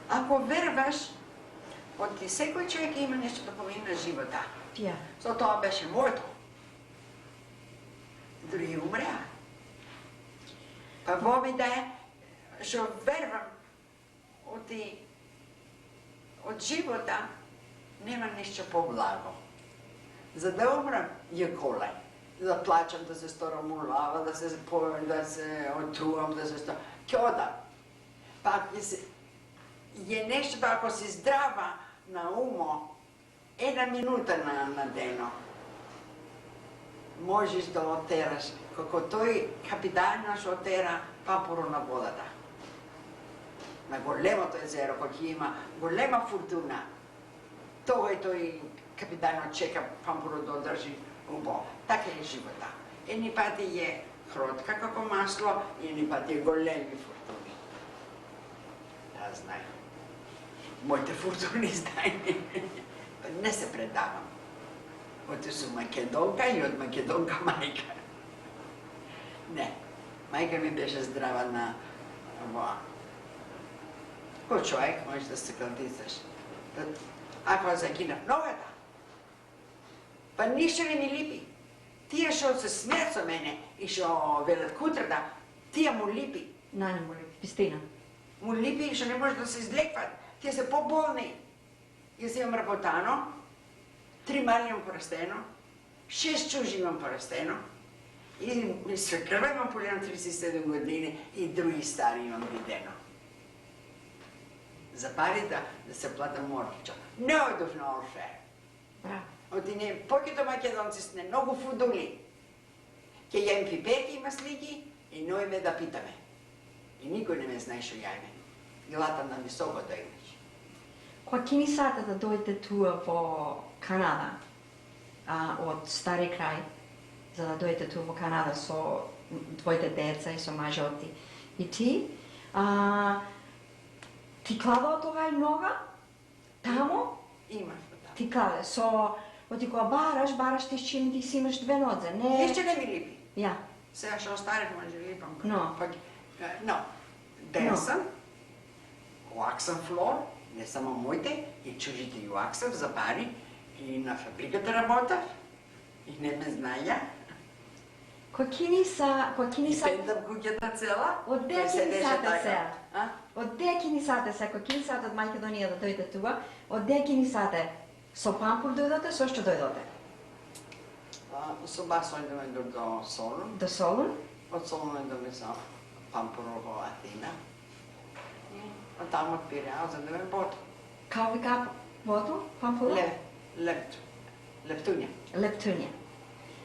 Ако верваш, од секој човек има нешто да помине на живота. So тоа беше моето. Други умреа. Па Боби да е, што вервам од живота нема нешто поблаго. За да умрам, ја колај. Да плачам, да се сторам улава, да се отрувам, да се сторам. Ќе одам. Пак е нешто, ако си здрава на умо, една минута на дено, можеш да отераш, како тој капитанот што отера пампуро на водата. На големото езеро, кој ќе има голема фортуна, тој капитанот чека пампуро да одржи убо. Така е живота. Едни пати е кротка како масло, едни пати е големи фортуни. Да, знај. Моите фортуни, знај. Не се предавам. Оти су македонка и од македонка мајка. Не, мајка ми беше здрава на воа. Кој човек можеш да се кандидираш. Ако загинав ногата, па ништо не ми липи. Тие што се смеат со мене и што велат кутрата, тие му липи. Не му липи, вистина. Му липи што не може да се излекват. Тие се поболни. Јас имам работано, 3 мали имам порастено, 6 чужи имам порастено и свекрва имам полено 37 години и други стари имам видено. За пари да се плата моркича. Не одов на Орфеј. Оти не, повеќето македонци сме многу фудули. Ке јајм пиперки и маслики и ноиме да питаме. И никој не ме знае што јајме. Глата на високо да имаш. Кога ќе ни сата да дојдете туа во Канада, од Стари крај, за да дојдете туа во Канада со твоите деца и со мажот ти. И ти, ти клада од овај нога? Тамо? Имаш. Ти клада, оти кога бараш ти чини ти си имаш 2 нодзе, не... Ништо не ми липи. Ја. Сега што остарев може липам. Но. Десам, уаксам флор, не само моите, и чужите и уаксав за пари, и на фабриката работав, и не ме знаја. Кој ќе ни са... И пендам куќата цела. Од де ќе ни сате сега? Од де ќе ни сате сега? Кој ќе ни сате од Македонија да дојде туа? Од де ќе ни сате? Со пампур дојдоте, со што дојдоте? Со басо идеме до Солун. До Солун? Од Солун идеме со пампур во Атина. А таму од Пиреа, за да ме бото. Као вика бото? Пампур? Лептуња. Лептуња.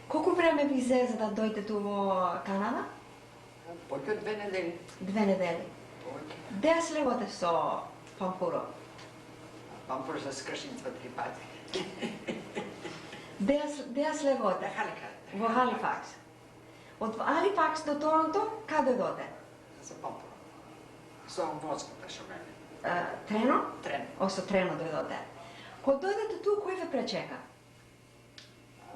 Колку време ви взе за да дојдете ту во Канада? Повеќе од 2 недели. 2 недели. Де слеготе со пампуро? Пампур се скрши 2-3 пати. Де слеготе? Во Халифакс. Од Халифакс до Торонто, каде дојдоте? Со пампур. Со воската што мене. Трено? Трено. Со трено дојдоте. Кога дојдете ту, кој ве пречека?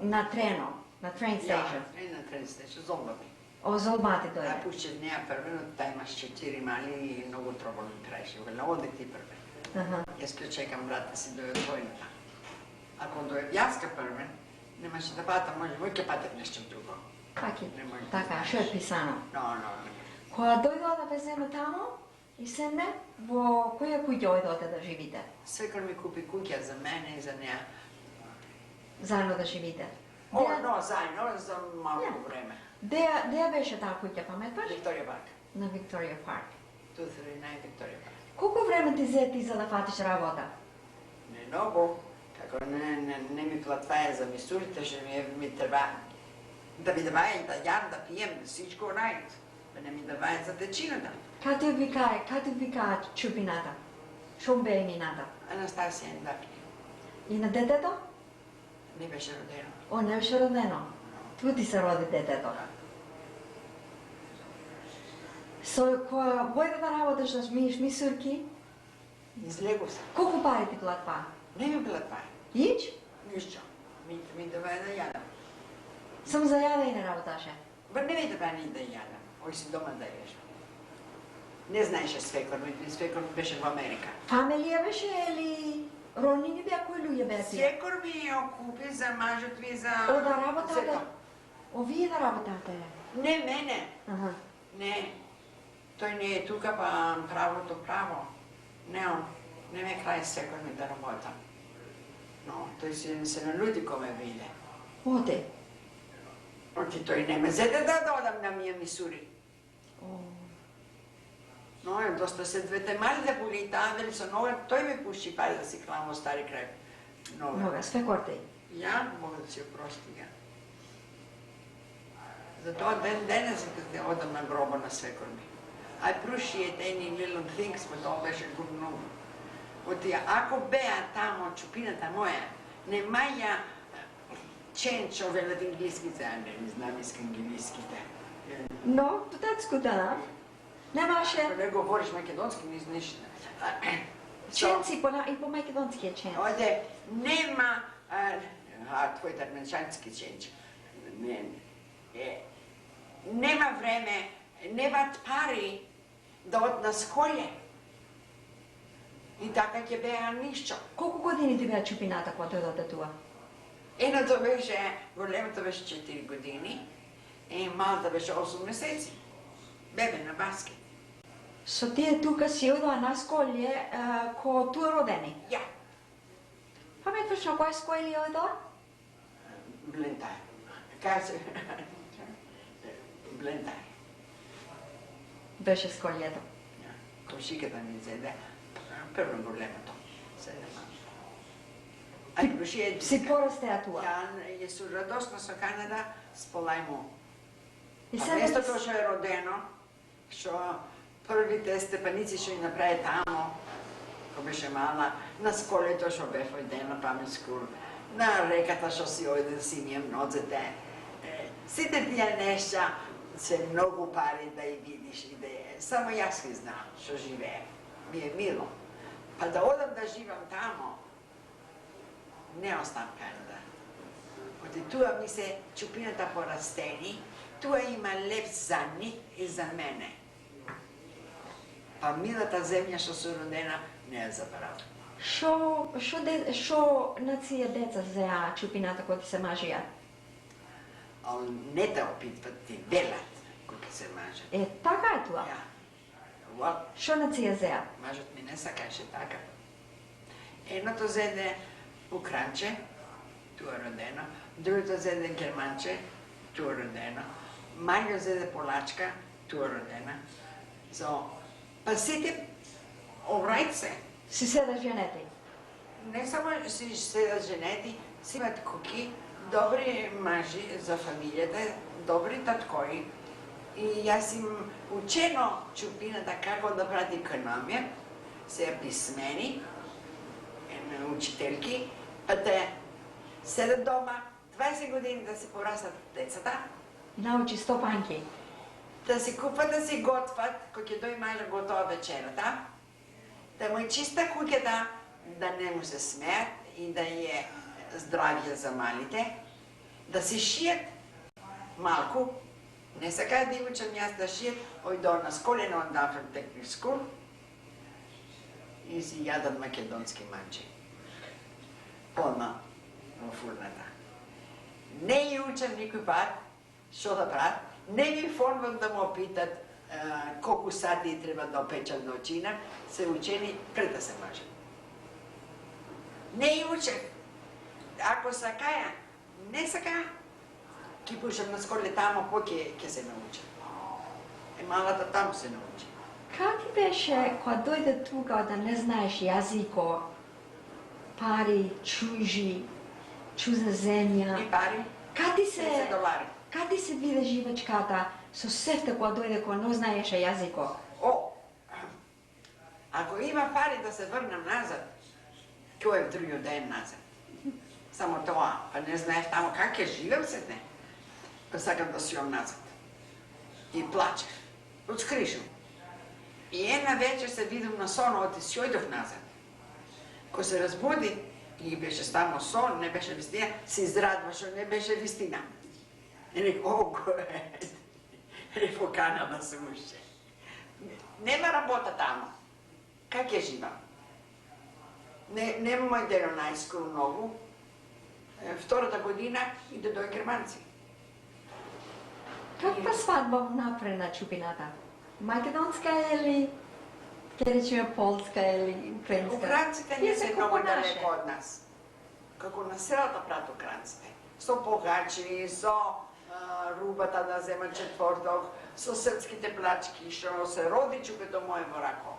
На трено, на train station. Ja, на train station, золба ми. О, золбати А дојде. пуще нея първен, та имаш 4 мали и много трудно краеше. Вела, оди ти първен. Аха. Јас ќе чекам брата си дојде од војната. Ако дојде јаска първен, немаше да пата, може, мој ќе патат нешто друго. Паки. Не може да Така, знаеш. што е писано. No. Кога дојдоа да ве земе тамо и седне, во која куќа ојдоте да живите? Свекор ми купи куќа за мене и за неа. Заедно да живите. О, но, заедно, за малко Не. време. Деја беше таа куќа, паметаш? Викторија парк. На Викторија парк. 239 Викторија парк. Колку време ти зети за да фатиш работа? Не много. Како не ми платвае за мисурите, што ми треба да ми даваја да јам, да пием, всичко рајд. Не ми даваја за течината. Каде викаа чупината? Шо бе имината? Анастасија и Дафни. И на детето? Не беше родено. О, не беше родено. Ту ти се роди детето. Кога војде да работиш да смиеш мисурки, Излегов се. колку пари ти платва? Не ми платвае. Ич? Ништо. Ми даваја да јадам. Само за јаде и не работаше. Ба не ми даваја ни да јадам. Ој си дома да јеш. Не знаеше свекор ми беше во Америка. Фамилија беше или роднини беа, кои луѓе беа тие? Свекор ми ја купи за мажот ми за... О, да работате? Сето. О, вие да работате? Не мене. Аха. Не. Тој не е тука, па правото право. Не он. Не ме крај секој ми да работам. Но, тој се налуди кој ме виде. Оде? Оти тој не ме зеде да одам на мија Мисури. О, Но, доста се двете мали да боли таа, дали со нога, тој ме пуши пари да си клам во стари крај. нога, свекор ти. Ја мога да си опрости ја. Затоа денес да одам на гроба на свекор ми. I appreciate any little things, but тоа беше губно. Оти, ако беа тамо чупината моја, немаја change ове на англиските, а не знам иска англиските. Но, тутацко да. Немаше Ако не говориш македонски, не знаеш. ченци и по македонски е ченц. Оде, нема, твојот арменчански ченч, нема време, немат пари да од нас коле. И така ќе беа ништо. Колку години ти беа чупината кога дојдоте туа? Едното беше, големото беше 4 години, и малата беше 8 месеци. Бебе на баскет. Со тие тука си одоа на сколје ко туа родени. Ја, Паметваш на кој сколје одоа? Блентај. Кај Блентај. Беше сколјето. Комшиката ми зеде, прво големото, 7 мали. Си порастеа туа. Ја су радосна со Канада, сполајмо. И А сега местото што е родено, што првите степеници што ја направи тамо, кога беше мала, на сколето што бе одено, памет скул, на реката што си ојде да си мием ноцете. Сите тие нешта се многу пари да ја видиш и да ја... Само јас ги знам што живее. Ми е мило. Па да одам да живам тамо, не остам Канада. Оти туа ми се чупината порастени, туа има леп за нив и за мене. Па милата земја што су родена, не ја забравам. Шо нација деца зеа чупината кога ти се мажија? А не те опитват, ти велат кога се мажат. Е, така е туа. Ја. Well, Шо нација зеа? мажот ми не сакаше така. Едното зеде Укранче, туа родено, другото зеде Германче, туа родено, мајо зеде Полачка, туа родена. Па сите обрајт се. Си седа женети. Не само си седат женети, си имат куки, добри мажи за фамилијата, добри таткои. И јас им учено чупината како да прати економија, се писмени, учителки, па те седат дома 20 години да си порастат децата, Научи стопанки. да си купат, да си готват, кој ќе дојде мажа готова вечерата, да му е чиста куќата, да не му се смеат и да е здравје за малите, да се шијат малку, не сакаат да учам јас да шијат, ојдо на сколено од Different Technical School и си јадат македонски манче. Одма во фурната. Не ја учам никој пат, што да прават, не ги фонвам да му питат колку сати треба да опечат ноќина, се учени пред да се мажат. Не ја учам. Ако сакаја, не сакаја, ки пушам на сколе тамо, по ќе се научи. Малата таму се научи. Как ти беше кога дојде тука да не знаеш јазико, пари, чужа земја? И пари, Как ти $30. Как ти се биде живачката со севте кога дојде кога не знаеше јазико? О, ако има пари да се врнам назад, кој другиот ден назад. Само тоа, па не знаеш тамо как ќе живеам седне. Па сакам да сијам назад. И плачев. Отскришам. И една вечер се видам на сонот и си ојдов назад. Кога се разбуди, и беше само сон, не беше вистина, се израдваше, не беше вистина. И рек, о, е во Канада се уше. Нема работа тамо. Как ја живам? Нема мој дел најскоро многу. Втората година и да дој германци. Каква свадба напре на чупината? Македонска или, ќе речеме, полска или украинска? Украинците не се многу далеко од нас. Како на селата прават украинците. Со погачи, со рубата да земат четврток, со српските плачки, што се роди чупето моје во рако.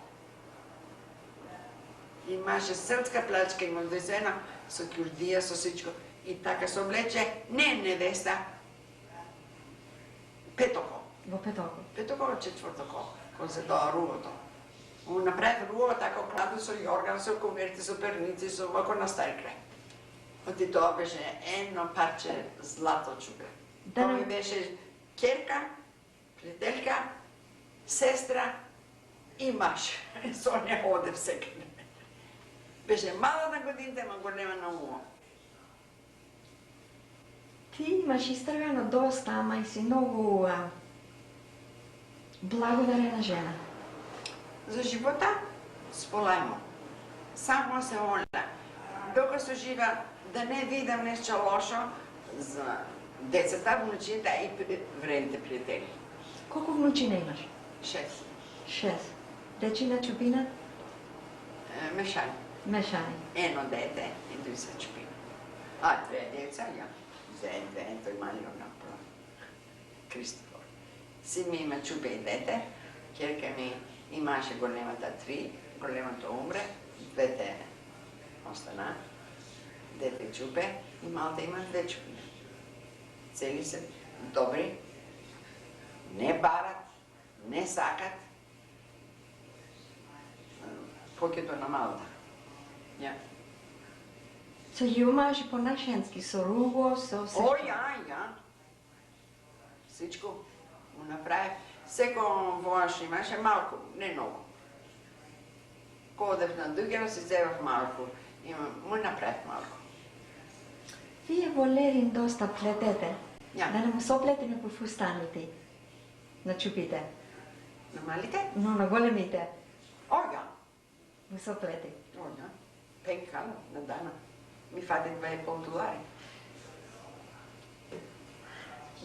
Имаше српска плачка, има дезена, со кюрдија, со сичко. И така се облече, не невеста, петоко. Во петоко. Петоко од четвртоко, кога се тоа руото. Он направи руо така кладо со јорган, со конверти, со перници, со вако на стари крај. Оти тоа беше едно парче злато чупе. Тоа ми беше ќерка, пријателка, сестра и маж. Со не одев секаде. Беше мала на годините, ма голема на умо. Ти имаш истргано доста, ама и си многу благодарена жена. За живота сполајмо. Само се моля. Докато се жива, да не видам нешто лошо за децата, внучите и вредните пријатели. Колку внучина имаш? 6. 6. Дечина чупинат? Мешани. Мешани. Едно дете и 2 чупина. А, 2 деца, ја. Две, тој малиот направо. Кристофор. Син ми има чупе и дете, ќерка ми имаше големата 3, големото умре, двете остана, дете чупе и малта има 2 чупина. Цели се добри, не барат, не сакат, покето на малта. Ја. Со јумаш по-нашенски, со руго, со сечко. О, ја. Сичко му направи. Секој воаш имаше малку, не многу. Кога одев на Дугера, си зевав малку. Му направив малку. Вие во Лерин доста плетете. Ја. Да не му соплетеме по фустаните на чупите, На малите? но на големите О, ја. му соплети. О, ја. Пенкала на дана. Ми фати $2,5.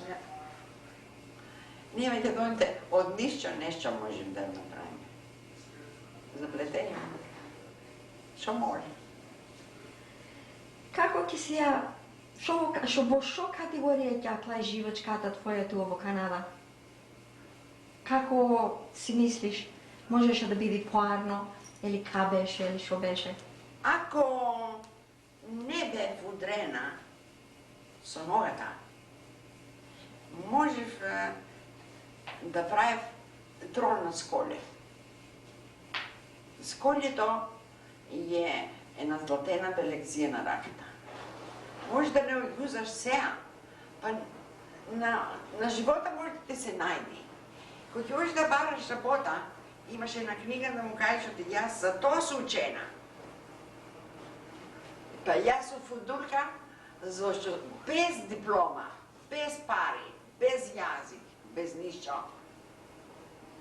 Ја. Ние македоните од ништо нешто можем да направиме. За плетење. Што може? Како ќе си ја, што во што категорија ќе плај живачката твоја туа во Канада? Како си мислиш, можеше да биде поарно, или ка беше, или што беше? Ако не бев удрена со ногата, можев да правев тролна сколе. Сколето е една златена белекција на раката. Може да не одгузаш сеа, па на живота може да се најди. Кога ќе можеш да бараш работа, имаш една книга да му кажеш оти јас за тоа сум учена. Па Па јас сум фудулка, зашто без диплома, без пари, без јазик, без ништо.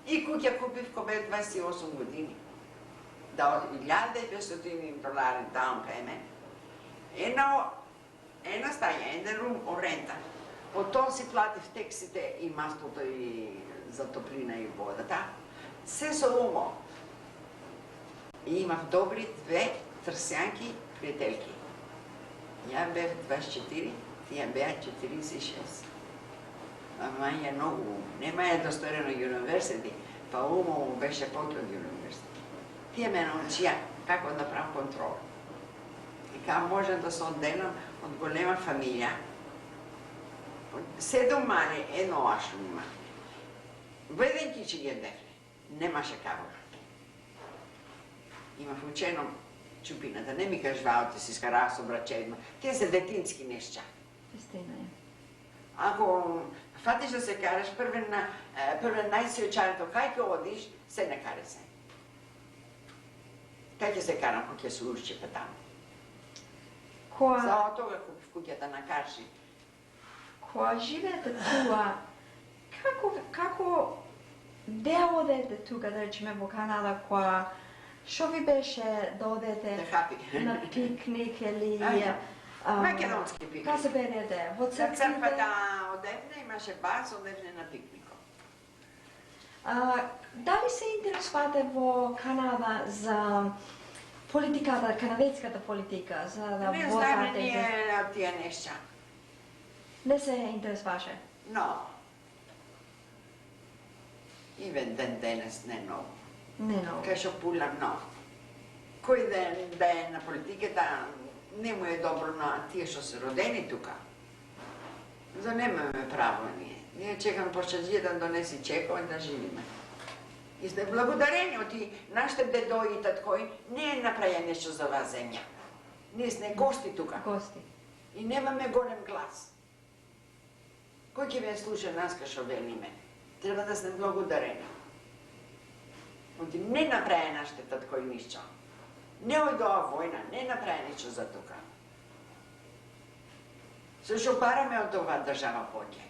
И куќа купив кога бев 28 години. Да од $1.500 down payment. Една стаја, еден рум о рента. Од тоа си платив тексите и маслото и за топлина и водата. Се со умо. И имав добри две трсјанки пријателки. Ја бев 24, тие беа 46. Ама ја многу ум. Нема ја досторено университет, па умо му беше потод университет. Тие ме научија како да правам контрол. И како можам да се одделам од голема фамилија. 7 мали, едно ашло има. Во еден кичи ги бевле. Немаше како. Имав учено чупината, не ми кажвао ти си скара со брачевма. Тие се детински нешта. Истина е. Ако фатиш да се караш, прве најси очарето, кај ќе одиш, се не каре се. Кај ќе се карам, кога ќе се ушчепа таму. За тога купив куќата на Карши. Кога живеете туа, како де одете тука, да речеме во Канада, кога што ви беше да одете на пикник или македонски пикник. Кај се берете? Во За црквата одевне имаше бас, одевне на пикникот. Дали се интересувате во Канада за политиката, канадската политика, за да не вотате? знаеме ние тие нешта. Не се интересуваше? Но. Ивен ден денес не многу. Не многу. Кај шо пулам, но. Кој да е на политиката, не му е добро на тие што се родени тука. За немаме право ние. Ние чекаме пошчаđијата да донеси чекова да живиме. И сме благодарени од нашите дедо и таткои не е направија нешто за оваа земја. Ние сме гости тука. Гости. И немаме голем глас. Кој ќе ме слуша нас кај шо велиме? Треба да сме благодарени. Оти не направи нашите таткои ништо. Не ојде ова војна, не направи ништо за тука. Се шо параме од оваа држава поќе.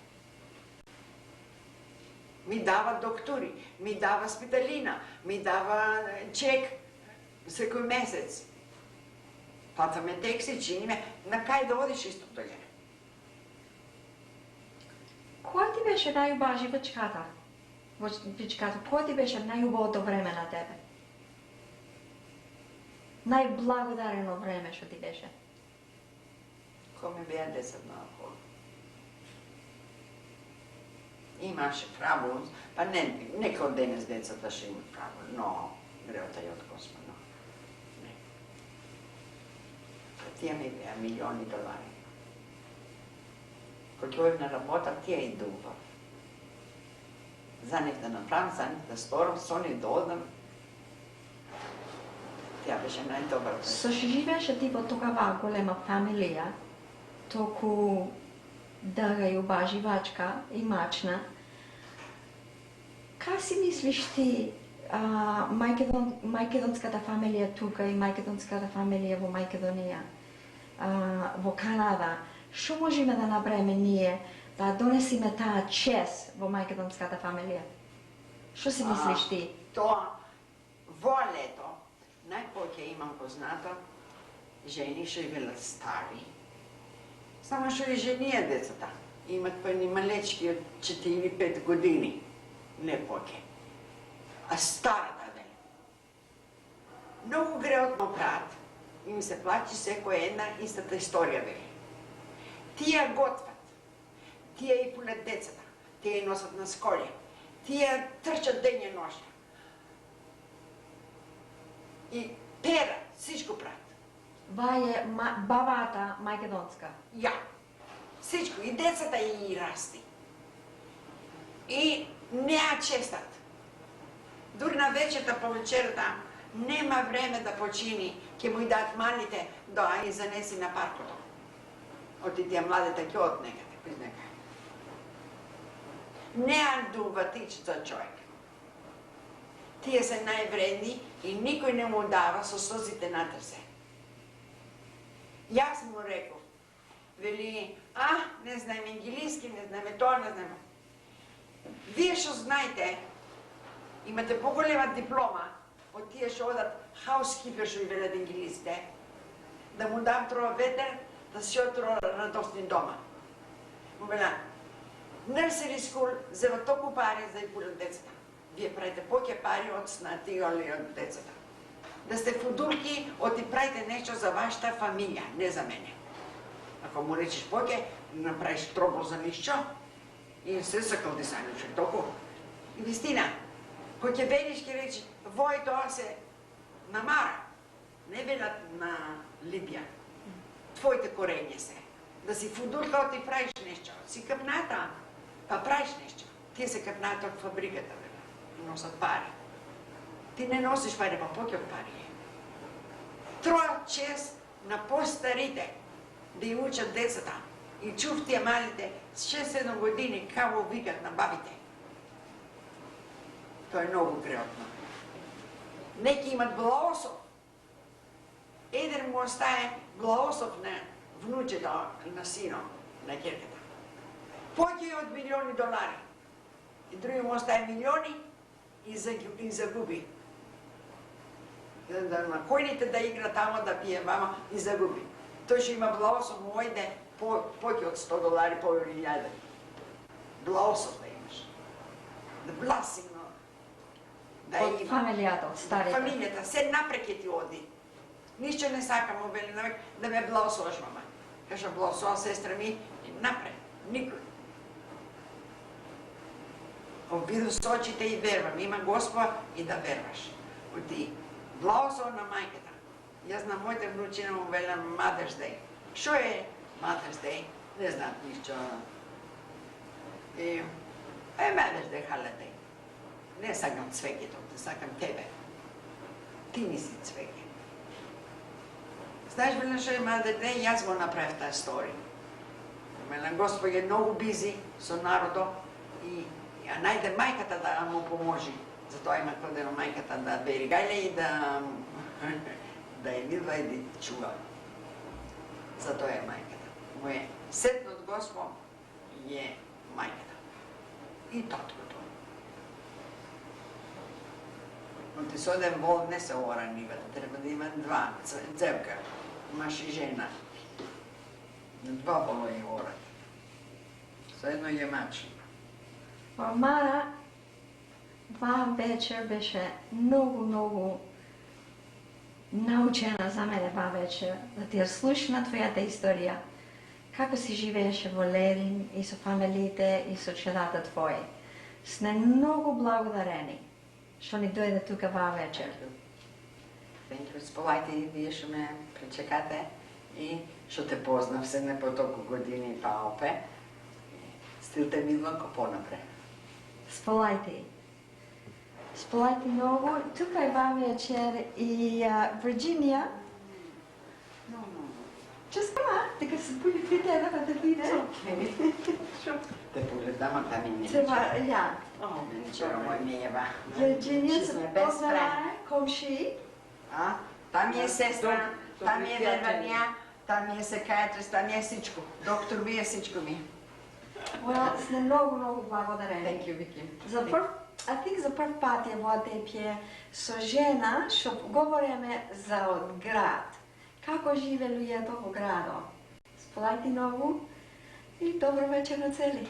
Ми дава доктори, ми дава спиталина, ми дава чек секој месец. Платаме текси, чиниме, на кај да одиш исто тоа. Која ти беше најубава живачката? Во пичката, кој ти беше најубавото време на тебе? Најблагодарено време што ти беше? Кој ми беа децата наоколу. Имаше право, па не, нека од денес децата ще имат право, но греота и од Господа. Не. Тие ми беа милиони долари. Кој ќе одев на работа, тие и дува. За нив да направам, за нив да сторам, со нив да одам. Тя беше најдобрата. Со живееше ти во такава голема фамилија, току дрга и убава живачка и мачна. Как си мислиш ти македонската фамилија тука и македонската фамилија во Македонија, во Канада, што можеме да направиме ние да донесиме таа чест во македонската фамилија? Што си мислиш ти? Тоа, во лето, најпоќе имам познато жени што билат стари. Само што и женија децата. Имат па ни малечки од 4-5 години. Не поќе. А старата вели. Многу греотно прават. Им се плачи секоја една истата историја вели. Тие готват. Тие и пулят децата. Тие и носат на сколје. Тие трчат дење ношта. И перат, всичко прават. Ваје бабата македонска. Ја. Всичко. И децата и расти. И неа честат. Дури на вечерта по вечерта нема време да почини, ќе му и дадат малите да и занеси на паркото. Оти тие младите ќе од некаде, приз некаде. Неа дува тич за човек. Тие се највредни и никој не му дава со созите натрсе. Јас му реков, вели, не знаем англиски, не знаеме тоа, не знаеме. Вие што знаете, имате поголема диплома од тие што одат housekeeper што и велат англисите, да му дам троа ветер, да си отро радостни дома. Му вела, nursery school зема толку пари за и пулят децата. Вие правите поќе пари од снатиоли од децата. Да сте фудурки, оти правите нешто за вашата фамилија, не за мене. Ако му речеш поќе, направиш тробол за ништо, и се сакал да санучи толку. И вистина, кој ќе велиш, ќе речи, вој тоа се на Мара, не велат на Либија. Твоите корења се. Да си фудурка, оти правиш нешто. Си капната, па правиш нешто. Тие се капната од фабриката, носат пари. Ти не носиш пари, па поќе од пари. Троа чест на постарите да ја учат децата. И чув тие малите с 6-7 години како викат на бабите. Тоа е многу греотно. Неки имат благослов. Еден му остае благослов на внучето, на сино, на ќерката. Поќе од милиони долари. И други му остае милиони и загуби. На којните да игра тамо, да пие мама и загуби. Тој што има благослов му ојде поќе од 100 долари, повеќе 1000. Благослов да имаш. The blessing, да Од има. фамилијата, од старите. Фамилијата, се напрек ќе ти оди. Ништо не сакам, вели навек, да ме благословаш, мама. Кажа, благослова сестра ми, и напред. Никој. Обиду со очите и вервам. Има Господ и да верваш. Оти, благослов на мајката. Јас на моите внучина му велам Mother's Day. Што е Mother's Day? Не знаат ништо. Mother's Day, holiday. Не сакам цвеќето, не сакам тебе. Ти не си цвеќе. Знаеш велам што е Mother's Day? Јас го направив таа стори. Велам Господ е многу бизи со народо и ја најде мајката да му поможи. Затоа има кодено мајката да бери гајле и да ја видва и да чува. Затоа е мајката. Мој сетнот Господ е мајката. И таткото. Но ти со еден вол не се ора нивата, треба да има два, цевка, маж и жена. Два вола ја орат. Со едно е мач. Мара, два вечер беше многу научена за мене два вечер, да ти ја слушна твојата историја. Како си живееше во Лерин и со фамилиите и со чедата твои. Сме многу благодарени што ни дојде тука два вечер. Сполајте и вие што ме причекате и што те познав се не по толку години па опе. Стилте ми идвам ко понапред. Сполајте. Сполајте многу. Тука е два вечер и Вирджинија. Just come on, дека се пули фритера да биде. Те погледам, а там и не. Треба, ја. Ничего, мој ми ева. Вирджинија се познава, комши. Там е сестра, там е верванија, там е секајатрис, там е сичко. Доктор ви е сичко ми. Well, сме многу благодарени. Thank you, Вики. I think за прв пат ја во Депје со жена што говориме за од град. Како живе луѓето во градот. Сполајте многу и добро вечер на цели.